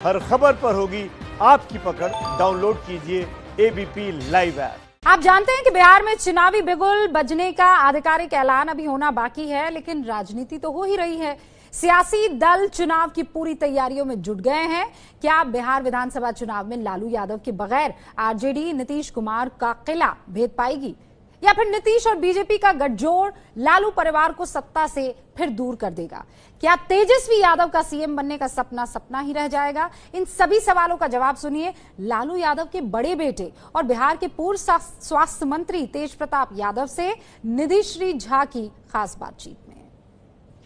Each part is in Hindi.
हर खबर पर होगी आपकी पकड़। डाउनलोड कीजिए एबीपी लाइव ऐप। आप जानते हैं कि बिहार में चुनावी बिगुल बजने का आधिकारिक ऐलान अभी होना बाकी है, लेकिन राजनीति तो हो ही रही है। सियासी दल चुनाव की पूरी तैयारियों में जुट गए हैं। क्या बिहार विधानसभा चुनाव में लालू यादव के बगैर आरजेडी नीतीश कुमार का किला भेद पाएगी, या फिर नीतीश और बीजेपी का गठजोड़ लालू परिवार को सत्ता से फिर दूर कर देगा? क्या तेजस्वी यादव का सीएम बनने का सपना सपना ही रह जाएगा? इन सभी सवालों का जवाब सुनिए लालू यादव के बड़े बेटे और बिहार के पूर्व स्वास्थ्य मंत्री तेज प्रताप यादव से निधि श्री झा की खास बातचीत में।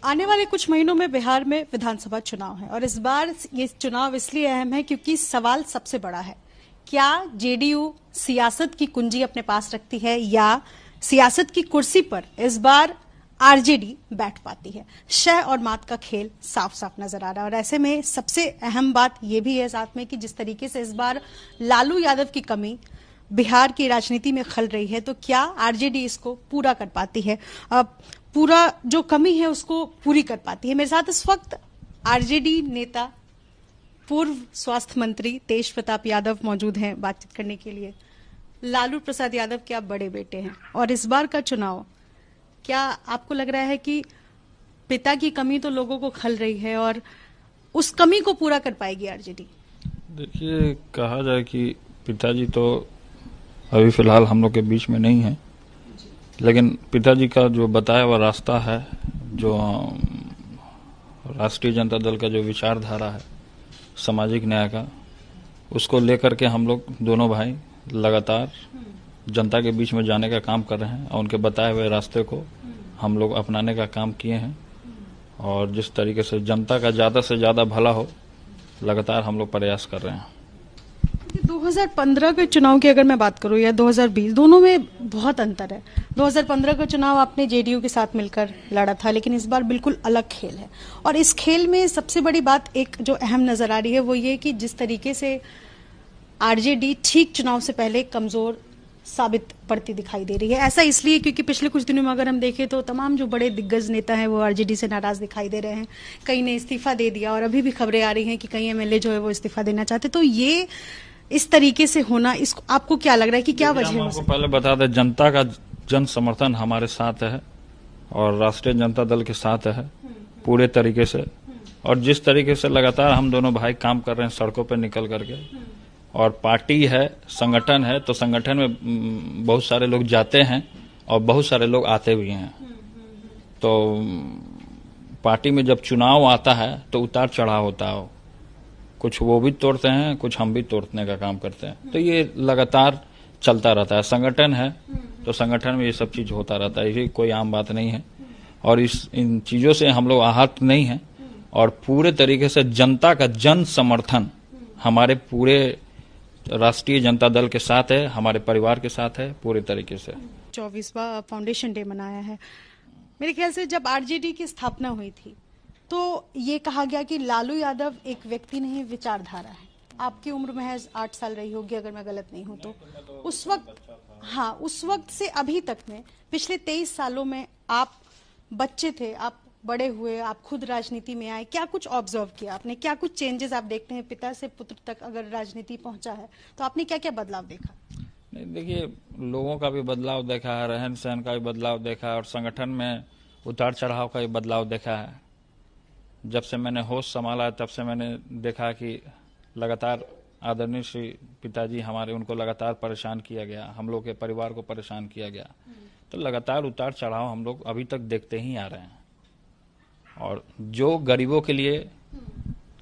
आने वाले कुछ महीनों में बिहार में विधानसभा चुनाव है और इस बार ये चुनाव इसलिए अहम है क्योंकि सवाल सबसे बड़ा है, क्या जेडीयू सियासत की कुंजी अपने पास रखती है या सियासत की कुर्सी पर इस बार आरजेडी बैठ पाती है? शह और मात का खेल साफ साफ नजर आ रहा है और ऐसे में सबसे अहम बात यह भी है साथ में कि जिस तरीके से इस बार लालू यादव की कमी बिहार की राजनीति में खल रही है, तो क्या आरजेडी इसको पूरा कर पाती है, पूरा जो कमी है उसको पूरी कर पाती है? मेरे साथ इस वक्त आरजेडी नेता पूर्व स्वास्थ्य मंत्री तेज प्रताप यादव मौजूद हैं बातचीत करने के लिए। लालू प्रसाद यादव के आप बड़े बेटे हैं और इस बार का चुनाव, क्या आपको लग रहा है कि पिता की कमी तो लोगों को खल रही है और उस कमी को पूरा कर पाएगी आरजेडी? देखिए, कहा जाए कि पिताजी तो अभी फिलहाल हम लोग के बीच में नहीं है, लेकिन पिताजी का जो बताया हुआ रास्ता है, जो राष्ट्रीय जनता दल का जो विचारधारा है सामाजिक न्याय का, उसको लेकर के हम लोग दोनों भाई लगातार जनता के बीच में जाने का काम कर रहे हैं और उनके बताए हुए रास्ते को हम लोग अपनाने का काम किए हैं। और जिस तरीके से जनता का ज़्यादा से ज़्यादा भला हो, लगातार हम लोग प्रयास कर रहे हैं। 2015 के चुनाव की अगर मैं बात करूं या 2020, दोनों में बहुत अंतर है। 2015 का चुनाव आपने जेडीयू के साथ मिलकर लड़ा था, लेकिन इस बार बिल्कुल अलग खेल है और इस खेल में सबसे बड़ी बात एक जो अहम नजर आ रही है वो ये कि जिस तरीके से आरजेडी ठीक चुनाव से पहले कमजोर साबित पड़ती दिखाई दे रही है। ऐसा इसलिए क्योंकि पिछले कुछ दिनों में अगर हम देखें तो तमाम जो बड़े दिग्गज नेता हैं वो आरजेडी से नाराज दिखाई दे रहे हैं। कई ने इस्तीफा दे दिया और अभी भी खबरें आ रही हैं कि कई एमएलए जो है वो इस्तीफा देना चाहते। तो ये इस तरीके से होना, इसको आपको क्या लग रहा है कि क्या वजह है? आपको पहले बता दें, जनता का जन समर्थन हमारे साथ है और राष्ट्रीय जनता दल के साथ है पूरे तरीके से। और जिस तरीके से लगातार हम दोनों भाई काम कर रहे हैं सड़कों पर निकल करके, और पार्टी है, संगठन है, तो संगठन में बहुत सारे लोग जाते हैं और बहुत सारे लोग आते भी हैं। तो पार्टी में जब चुनाव आता है तो उतार चढ़ाव होता है, कुछ वो भी तोड़ते हैं, कुछ हम भी तोड़ने का काम करते हैं। तो ये लगातार चलता रहता है। संगठन है तो संगठन में ये सब चीज होता रहता है, ये कोई आम बात नहीं है। और इन चीजों से हम लोग आहत नहीं हैं और पूरे तरीके से जनता का जन समर्थन हमारे पूरे राष्ट्रीय जनता दल के साथ है, हमारे परिवार के साथ है पूरे तरीके से। 24वां फाउंडेशन डे मनाया है। मेरे ख्याल से जब आरजेडी की स्थापना हुई थी तो ये कहा गया कि लालू यादव एक व्यक्ति नहीं, विचारधारा है। आपकी उम्र महज 8 साल रही होगी अगर मैं गलत नहीं हूं तो। उस वक्त से अभी तक में पिछले 23 सालों में आप बच्चे थे, आप बड़े हुए, आप खुद राजनीति में आए, क्या कुछ ऑब्जर्व किया आपने? क्या कुछ चेंजेस आप देखते हैं? पिता से पुत्र तक अगर राजनीति पहुंचा है तो आपने क्या क्या बदलाव देखा? नहीं, देखिए, लोगों का भी बदलाव देखा है, रहन सहन का भी बदलाव देखा है और संगठन में उतार चढ़ाव का भी बदलाव देखा है। जब से मैंने होश संभाला तब से मैंने देखा कि लगातार आदरणीय श्री पिताजी हमारे, उनको लगातार परेशान किया गया, हम लोग के परिवार को परेशान किया गया। तो लगातार उतार चढ़ाव हम लोग अभी तक देखते ही आ रहे हैं। और जो गरीबों के लिए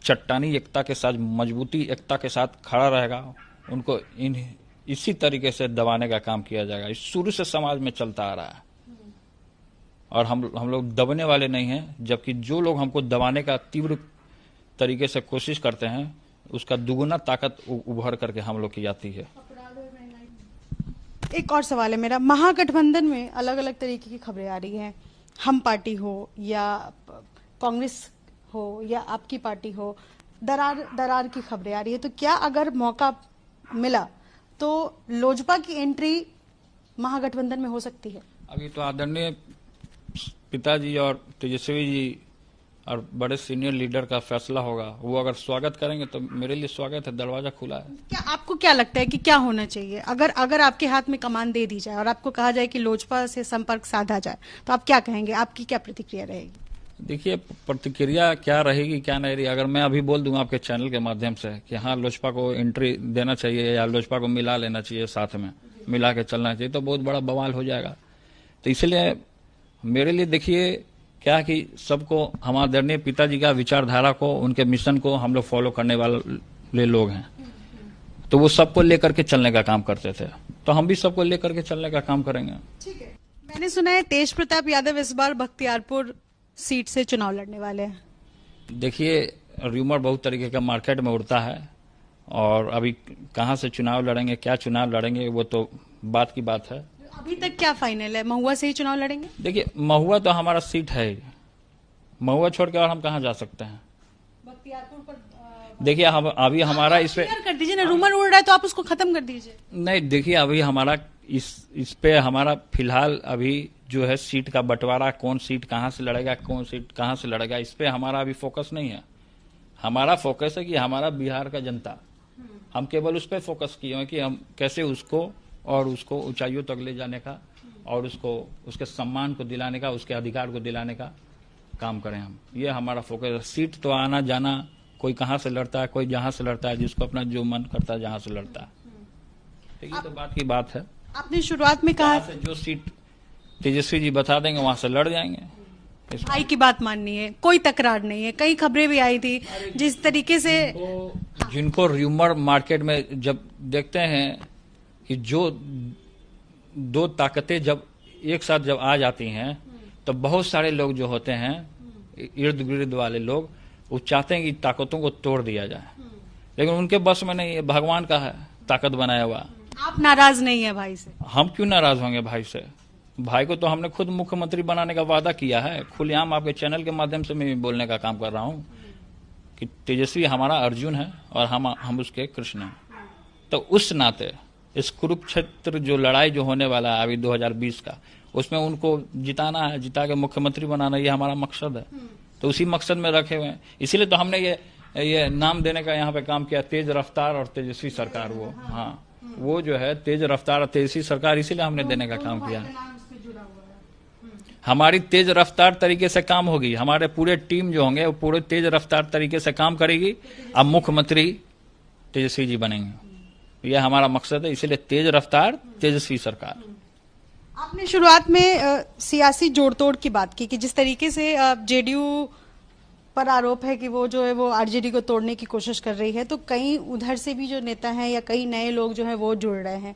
चट्टानी एकता के साथ, मजबूती एकता के साथ खड़ा रहेगा, उनको इसी तरीके से दबाने का काम किया जाएगा। इस शुरू से समाज में चलता आ रहा है और हम लोग दबने वाले नहीं हैं। जबकि जो लोग हमको दबाने का तीव्र तरीके से कोशिश करते हैं, उसका दुगुना ताकत उभर करके हम लोग की आती है। एक और सवाल है मेरा, महागठबंधन में अलग अलग तरीके की खबरें आ रही हैं। हम पार्टी हो या कांग्रेस हो या आपकी पार्टी हो, दरार की खबरें आ रही है। तो क्या अगर मौका मिला तो लोजपा की एंट्री महागठबंधन में हो सकती है? अभी तो आदरणीय पिताजी और तेजस्वी जी और बड़े सीनियर लीडर का फैसला होगा, वो अगर स्वागत करेंगे तो मेरे लिए स्वागत है, दरवाजा खुला है। क्या आपको क्या लगता है कि क्या होना चाहिए अगर आपके हाथ में कमान दे दी जाए और आपको कहा जाए कि लोजपा से संपर्क साधा जाए, तो आप क्या कहेंगे? आपकी क्या प्रतिक्रिया रहेगी? देखिए, प्रतिक्रिया क्या रहेगी क्या नहीं रही, अगर मैं अभी बोल दूंगा आपके चैनल के माध्यम से कि हाँ लोजपा को एंट्री देना चाहिए या लोजपा को मिला लेना चाहिए, साथ में मिला के चलना चाहिए, तो बहुत बड़ा बवाल हो जाएगा। तो इसलिए मेरे लिए देखिए क्या कि सबको, हमारे आदरणीय पिताजी का विचारधारा को, उनके मिशन को हम लोग फॉलो करने वाले लोग हैं, तो वो सबको लेकर के चलने का काम करते थे, तो हम भी सबको लेकर के चलने का काम करेंगे। ठीक है। मैंने सुना है तेज प्रताप यादव इस बार बख्तियारपुर सीट से चुनाव लड़ने वाले हैं। देखिए, र्यूमर बहुत तरीके का मार्केट में उड़ता है, और अभी कहाँ से चुनाव लड़ेंगे, क्या चुनाव लड़ेंगे, वो तो बात की बात है। अभी तक क्या फाइनल है? महुआ से ही चुनाव लड़ेंगे? देखिए, महुआ तो हमारा सीट है ही, महुआ छोड़ के और हम कहाँ जा सकते हैं। बख्तियारपुर पर देखिए, हम अभी हमारा इस पे कर दीजिए ना, रूमर उड़ रहा है तो आप उसको खत्म कर दीजिए। नहीं, देखिए अभी हमारा इस पे हमारा फिलहाल अभी जो है सीट का बंटवारा, कौन सीट कहाँ से लड़ेगा, कौन सीट कहाँ से लड़ेगा, इस पे हमारा अभी फोकस नहीं है। हमारा फोकस है कि हमारा बिहार का जनता, हम केवल उस पर फोकस किए हैं कि हम कैसे उसको और उसको ऊंचाइयों तक ले जाने का, और उसको उसके सम्मान को दिलाने का, उसके अधिकार को दिलाने का काम करें हम। ये हमारा फोकस है। सीट तो आना जाना, कोई कहाँ से लड़ता है, कोई जहाँ से लड़ता है, जिसको अपना जो मन करता है जहाँ से लड़ता है। तो ये तो बात की बात है। आपने शुरुआत में कहा जो सीट तेजस्वी जी बता देंगे वहां से लड़ जाएंगे। भाई की बात माननी है, कोई तकरार नहीं है। कई खबरें भी आई थी जिस तरीके से जिनको र्यूमर मार्केट में जब देखते हैं कि जो दो ताकतें जब एक साथ जब आ जाती हैं, तो बहुत सारे लोग जो होते हैं इर्द गिर्द वाले लोग, वो चाहते हैं कि ताकतों को तोड़ दिया जाए, लेकिन उनके बस में नहीं है। भगवान का है ताकत बनाया हुआ। आप नाराज नहीं है भाई से? हम क्यों नाराज होंगे भाई से? भाई को तो हमने खुद मुख्यमंत्री बनाने का वादा किया है। खुलेआम आपके चैनल के माध्यम से मैं भी बोलने का काम कर रहा हूं कि तेजस्वी हमारा अर्जुन है और हम उसके कृष्ण हैं। तो उस नाते इस कुरुक्षेत्र जो लड़ाई जो होने वाला है अभी 2020 का, उसमें उनको जिताना है, जिता के मुख्यमंत्री बनाना, ये हमारा मकसद है। तो उसी मकसद में रखे हुए हैं, इसीलिए तो हमने ये नाम देने का यहाँ पे काम किया, तेज रफ्तार और तेजस्वी सरकार। वो हाँ, वो जो है तेज रफ्तार और तेजस्वी सरकार, इसीलिए हमने देने का काम किया। हमारी तेज रफ्तार तरीके से काम होगी, हमारे पूरे टीम जो होंगे वो पूरे तेज रफ्तार तरीके से काम करेगी। अब मुख्यमंत्री तेजस्वी जी बनेंगे, यह हमारा मकसद है, इसीलिए तेज रफ्तार तेजस्वी सरकार। आपने शुरुआत में सियासी जोड़तोड़ की बात की कि जिस तरीके से जेडीयू पर आरोप है कि वो जो है वो आरजेडी को तोड़ने की कोशिश कर रही है, तो कई उधर से भी जो नेता हैं या कई नए लोग जो है वो जुड़ रहे हैं।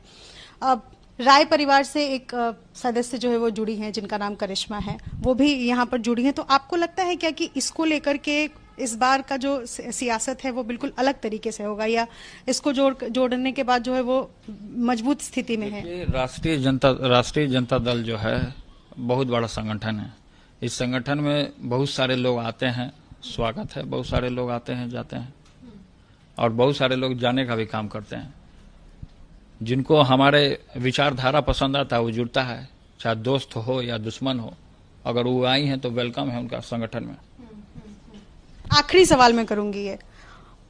अब राय परिवार से एक सदस्य जो है वो जुड़ी हैं जिनका नाम करिश्मा है, वो भी यहाँ पर जुड़ी हैं। तो आपको लगता है क्या कि इसको लेकर के इस बार का जो सियासत है वो बिल्कुल अलग तरीके से होगा, या इसको जोड़ने के बाद जो है वो मजबूत स्थिति में है? राष्ट्रीय जनता दल जो है बहुत बड़ा संगठन है। इस संगठन में बहुत सारे लोग आते हैं, स्वागत है, बहुत सारे लोग आते हैं जाते हैं, और बहुत सारे लोग जाने का भी काम करते हैं। जिनको हमारे विचारधारा पसंद आता है वो जुड़ता है, चाहे दोस्त हो या दुश्मन हो। अगर वो आई हैं तो वेलकम है उनका संगठन में। आखिरी सवाल मैं करूंगी, ये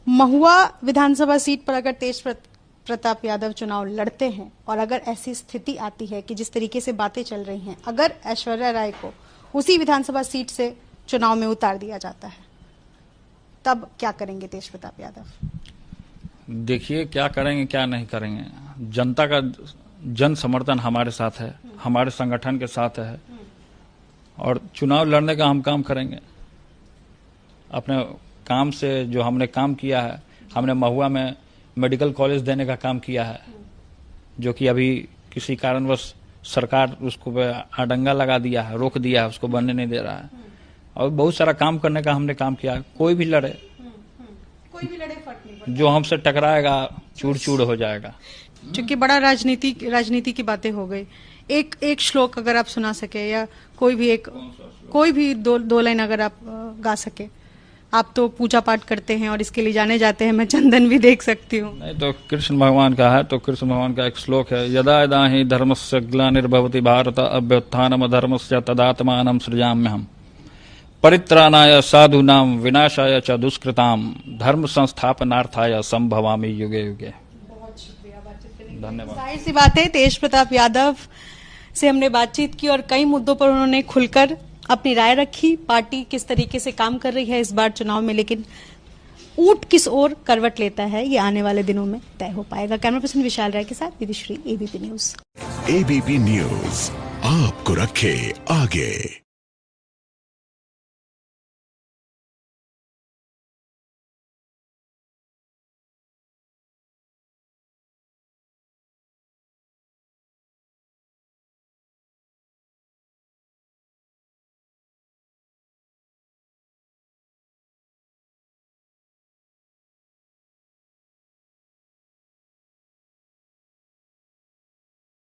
महुआ विधानसभा सीट पर अगर तेज प्रताप यादव चुनाव लड़ते हैं और अगर ऐसी स्थिति आती है कि जिस तरीके से बातें चल रही हैं, अगर ऐश्वर्या राय को उसी विधानसभा सीट से चुनाव में उतार दिया जाता है, तब क्या करेंगे तेज प्रताप यादव? देखिए, क्या करेंगे क्या नहीं करेंगे, जनता का जन समर्थन हमारे साथ है, हमारे संगठन के साथ है, और चुनाव लड़ने का हम काम करेंगे। अपने काम से जो हमने काम किया है, हमने महुआ में मेडिकल कॉलेज देने का काम किया है, जो कि अभी किसी कारणवश सरकार उसको अडंगा लगा दिया है, रोक दिया है, उसको बनने नहीं दे रहा है। और बहुत सारा काम करने का हमने काम किया। कोई भी लड़े फर्क नहीं पड़ता, जो हमसे टकराएगा चूर चूर हो जाएगा। क्योंकि बड़ा राजनीति की बातें हो गई। एक श्लोक अगर आप सुना सके, या कोई भी दो लाइन अगर आप गा सके। आप तो पूजा पाठ करते हैं और इसके लिए जाने जाते हैं, मैं चंदन भी देख सकती हूँ। नहीं तो कृष्ण भगवान का है, तो कृष्ण भगवान का एक श्लोक है, यदा यदा हि धर्मस्य ग्लानिर्भवति भारत अभ्युत्थानम धर्मस्य तदात्मानं सृजाम्यहम्। परित्राणाय साधूनां विनाशाय च दुष्कृताम धर्म संस्थापनार्थाय संभवामि युगे युगे। धन्यवाद। जाहिर सी बात है, तेज प्रताप यादव से हमने बातचीत की और कई मुद्दों पर उन्होंने खुलकर अपनी राय रखी, पार्टी किस तरीके से काम कर रही है इस बार चुनाव में, लेकिन ऊंट किस ओर करवट लेता है ये आने वाले दिनों में तय हो पाएगा। कैमरा पर्सन विशाल राय के साथ विदिश्री, एबीपी न्यूज। एबीपी न्यूज आपको रखे आगे।